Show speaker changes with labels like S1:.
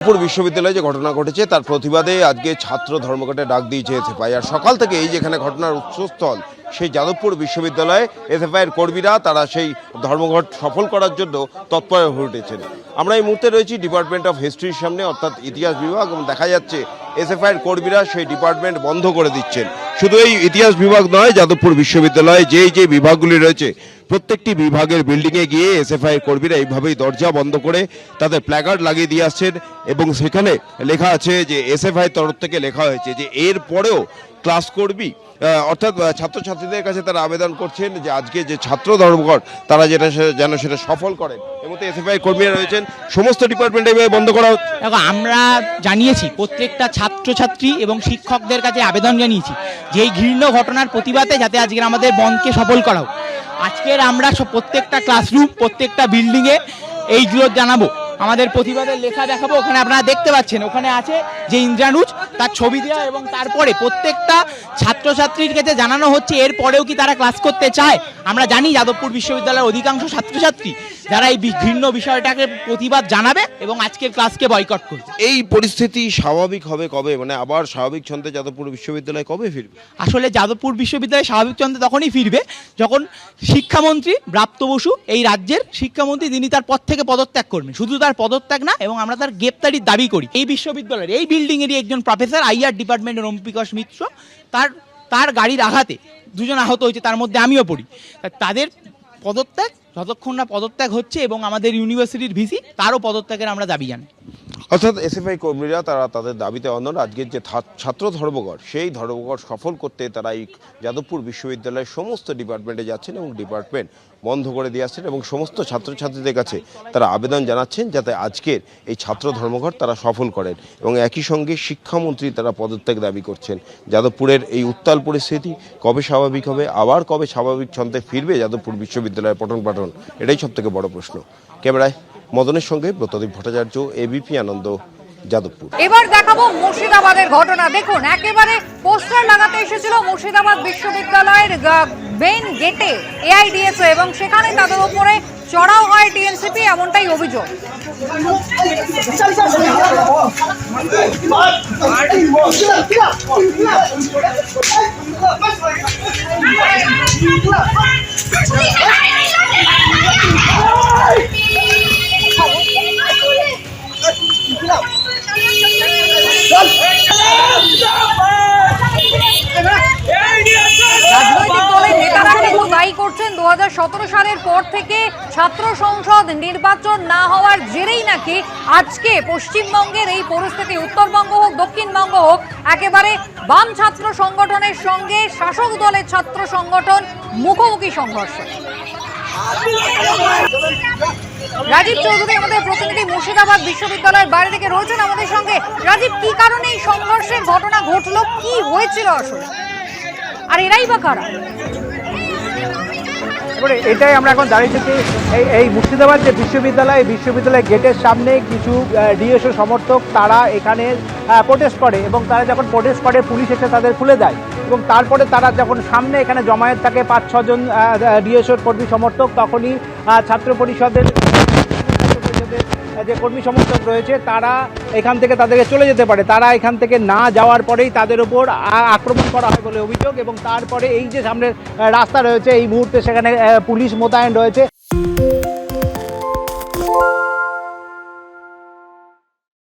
S1: বিশ্ববিদ্যালয়ে যে ঘটনা ঘটেছে তার প্রতিবাদে আজকে ছাত্র ধর্মঘটে ডাক দিয়েছে এসএফআই। আর সকাল থেকে এই যেখানে ঘটনার উৎসস্থল সেই যাদবপুর বিশ্ববিদ্যালয়ে এসএফআইয়ের কর্মীরা তারা সেই ধর্মঘট সফল করার জন্য তৎপর হয়ে উঠেছেন। আমরা এই মুহূর্তে রয়েছি ডিপার্টমেন্ট অফ হিস্ট্রির সামনে, অর্থাৎ ইতিহাস বিভাগ, এবং দেখা যাচ্ছে এসএফআইয়ের কর্মীরা সেই ডিপার্টমেন্ট বন্ধ করে দিচ্ছেন। শুধু এই ইতিহাস বিভাগ নয়, যাদবপুর বিশ্ববিদ্যালয়ে যে বিভাগগুলি রয়েছে প্রত্যেকটি বিভাগের বিল্ডিংয়ে গিয়ে এসএফআইয়ের কর্মীরা এইভাবেই দরজা বন্ধ করে তাদের প্ল্যাকার্ড লাগিয়ে দিয়ে আসছেন এবং সেখানে লেখা আছে যে এসএফআই তরফ থেকে লেখা হয়েছে যে এর পরেও ক্লাস কর্মী অর্থাৎ ছাত্রছাত্রীদের কাছে তারা আবেদন করছেন যে আজকে যে ছাত্র ধর্মঘট তারা যেন সেটা সফল করেন। এর মধ্যে এসএফআই কর্মীরা রয়েছেন, সমস্ত ডিপার্টমেন্টে বন্ধ করা হচ্ছে।
S2: দেখো, আমরা জানিয়েছি প্রত্যেকটা ছাত্রছাত্রী এবং শিক্ষকদের কাছে আবেদন জানিয়েছি যে এই ঘৃণ্য ঘটনার প্রতিবাদে যাতে আজকের আমাদের বন্ধকে সফল করা হোক। আজকের আমরা প্রত্যেকটা ক্লাসরুম, প্রত্যেকটা বিল্ডিংয়ে এইগুলো জানাবো, আমাদের প্রতিবাদের লেখা দেখাবো। ওখানে আপনারা দেখতে পাচ্ছেন, ওখানে আছে যে ইন্দ্রানুজ, তার ছবি দেওয়া, এবং তারপরে প্রত্যেকটা ছাত্রছাত্রীর কাছে জানানো হচ্ছে এর পরেও কি তারা ক্লাস করতে চায়। আমরা জানি যাদবপুর বিশ্ববিদ্যালয়ের অধিকাংশ ছাত্রছাত্রী যারা এই ঘৃণ্য বিষয়টাকে প্রতিবাদ জানাবে এবং আজকের ক্লাসকে বয়কট করবে।
S1: এই পরিস্থিতি স্বাভাবিক হবে কবে, মানে আবার স্বাভাবিক ছন্দে যাদবপুর বিশ্ববিদ্যালয় কবে ফিরবে?
S2: আসলে যাদবপুর বিশ্ববিদ্যালয় স্বাভাবিক ছন্দে তখনই ফিরবে যখন শিক্ষামন্ত্রী ব্রাত্য বসু, এই রাজ্যের শিক্ষামন্ত্রী, তিনি তার পদ থেকে পদত্যাগ করবেন। শুধু তার পদত্যাগ না, এবং আমরা তার গ্রেপ্তারির দাবি করি। এই বিশ্ববিদ্যালয়ের এই বিল্ডিংয়েরই একজন প্রফেসর, আইআর ডিপার্টমেন্টের ওমপ্রকাশ মিত্র, তার গাড়ির আঘাতে দুজন আহত হয়েছে, তার মধ্যে আমিও পড়ি। তাদের পদত্যাগ যতক্ষণ না পদত্যাগ হচ্ছে, এবং আমাদের ইউনিভার্সিটির ভিসি তারও পদত্যাগের আমরা দাবি জানাই।
S1: অর্থাৎ এসএফআই কর্মীরা তারা তাদের দাবিতে অনড়। আজকের যে ছাত্র ধর্মঘট, সেই ধর্মঘট সফল করতে তারা এই যাদবপুর বিশ্ববিদ্যালয়ের সমস্ত ডিপার্টমেন্টে যাচ্ছেন এবং ডিপার্টমেন্ট বন্ধ করে দিয়ে আসছেন এবং সমস্ত ছাত্রছাত্রীদের কাছে তারা আবেদন জানাচ্ছেন যাতে আজকের এই ছাত্র ধর্মঘট তারা সফল করেন। এবং একই সঙ্গে শিক্ষামন্ত্রী তারা পদত্যাগ দাবি করছেন। যাদবপুরের এই উত্তাল পরিস্থিতি কবে স্বাভাবিক হবে, আবার কবে স্বাভাবিক ছন্দে ফিরবে যাদবপুর বিশ্ববিদ্যালয়ের পঠন পাঠন, এটাই সবথেকে বড় প্রশ্ন। ক্যামেরায় মদনের সঙ্গে ব্রতদীপ ভট্টাচার্য, এবিপি আনন্দ, যাদবপুর।
S3: এবার দেখাবো মুর্শিদাবাদের ঘটনা। দেখুন, একেবারে পোস্টার লাগাতে এসেছিল মুর্শিদাবাদ বিশ্ববিদ্যালয়ের মেইন গেটে এআইডিএসও, এবং সেখানে তাদের উপরে চড়াও হয় টিএমসিপি, এমনটাই অভিযোগ। রাজনৈতিক দলের নেতারা কিন্তু দায়ী করছেন 2017 সালের পর থেকে ছাত্র সংসদ নির্বাচন না হওয়ার জেরেই নাকি আজকে পশ্চিমবঙ্গের এই পরিস্থিতি। উত্তরবঙ্গ হোক, দক্ষিণবঙ্গ হোক, একেবারে বাম ছাত্র সংগঠনের সঙ্গে শাসক দলের ছাত্র সংগঠন মুখোমুখি সংঘর্ষ। রাজীব চৌধুরী আমাদের প্রতিনিধি মুর্শিদাবাদ বিশ্ববিদ্যালয়ের বাইরে থেকে রয়েছেন আমাদের সঙ্গে। রাজীব, কি কারণে এই সংঘর্ষের ঘটনা ঘটলো, কি হয়েছিল আসলে, আর এরাই বা কারা?
S4: এটাই আমরা এখন দাঁড়িয়ে থেকে এই মুর্শিদাবাদ যে বিশ্ববিদ্যালয় গেটের সামনে কিছু ডিএসও সমর্থক তারা এখানে প্রোটেস্ট করে, এবং তারা যখন প্রোটেস্ট করে পুলিশ এসে তাদের খুলে দেয়, এবং তারপরে তারা যখন সামনে এখানে জমায়েত থাকে 5-6 জন ডিএসওর কর্মী সমর্থক, তখনই ছাত্র পরিষদের যে কর্মী সমর্থক রয়েছে তারা এখান থেকে তাদেরকে চলে যেতে পারে। তারা এখান থেকে না যাওয়ার পরেই তাদের উপর আক্রমণ করা হয় বলে অভিযোগ, এবং তারপরে এই যে সামনের রাস্তা রয়েছে এই মুহূর্তে সেখানে পুলিশ মোতায়েন রয়েছে।